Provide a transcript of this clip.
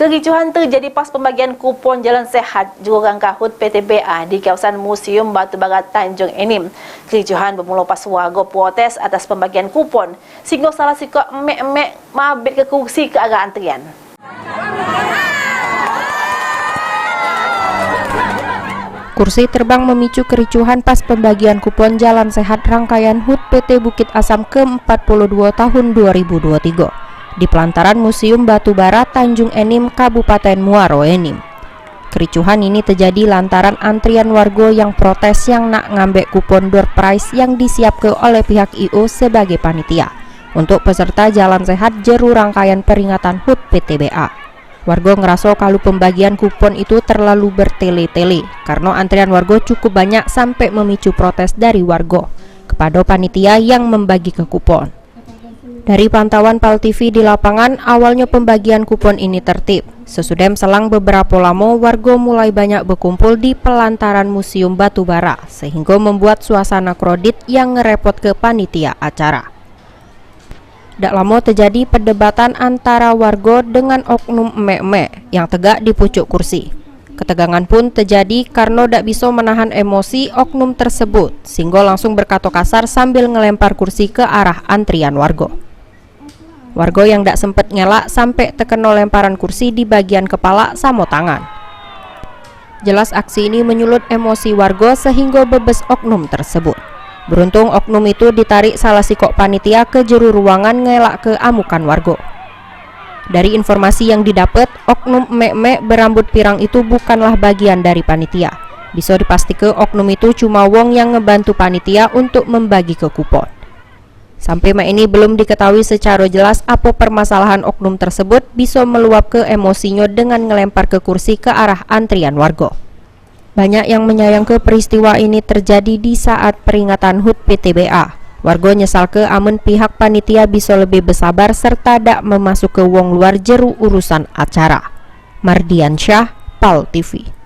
Kericuhan terjadi pas pembagian kupon jalan sehat jururang kahut PTBA di kawasan Museum Batubara Tanjung Enim. Kericuhan bermula pas warga protes atas pembagian kupon sehingga salah sikap emek-emek mabit ke kursi ke arah antrian. Kursi terbang memicu kericuhan pas pembagian kupon jalan sehat rangkaian HUT PT Bukit Asam ke-42 tahun 2023 di pelantaran Museum Batubara Tanjung Enim, Kabupaten Muaro Enim. Kericuhan ini terjadi lantaran antrian warga yang protes yang nak ngambek kupon door prize yang disiapkan oleh pihak IO sebagai panitia untuk peserta jalan sehat jeru rangkaian peringatan HUT PTBA. Warga ngerasa kalau pembagian kupon itu terlalu bertele-tele karena antrian warga cukup banyak sampai memicu protes dari warga kepada panitia yang membagi ke kupon. Dari pantauan PAL TV di lapangan, awalnya pembagian kupon ini tertib. Sesudah selang beberapa lama, warga mulai banyak berkumpul di pelantaran Museum Batubara, sehingga membuat suasana kredit yang ngerepot ke panitia acara. Tak lama terjadi perdebatan antara warga dengan oknum emek-emek yang tegak di pucuk kursi. Ketegangan pun terjadi karena tak bisa menahan emosi oknum tersebut, sehingga langsung berkata kasar sambil ngelempar kursi ke arah antrian warga. Warga yang tak sempat ngelak sampai terkena lemparan kursi di bagian kepala sama tangan. Jelas aksi ini menyulut emosi warga sehingga bebes oknum tersebut. Beruntung oknum itu ditarik salah sikok panitia ke juru ruangan ngelak ke amukan warga. Dari informasi yang didapat, oknum emek-emek berambut pirang itu bukanlah bagian dari panitia. Bisa dipastikan oknum itu cuma wong yang ngebantu panitia untuk membagi ke kupon. Sampai ini belum diketahui secara jelas apa permasalahan oknum tersebut bisa meluap ke emosinya dengan ngelempar ke kursi ke arah antrian warga. Banyak yang menyayangkan peristiwa ini terjadi di saat peringatan HUT PTBA. Warga nyesal ke amun pihak panitia bisa lebih bersabar serta tak memasuk ke wong luar jeru urusan acara. Mardian Syah, PAL TV.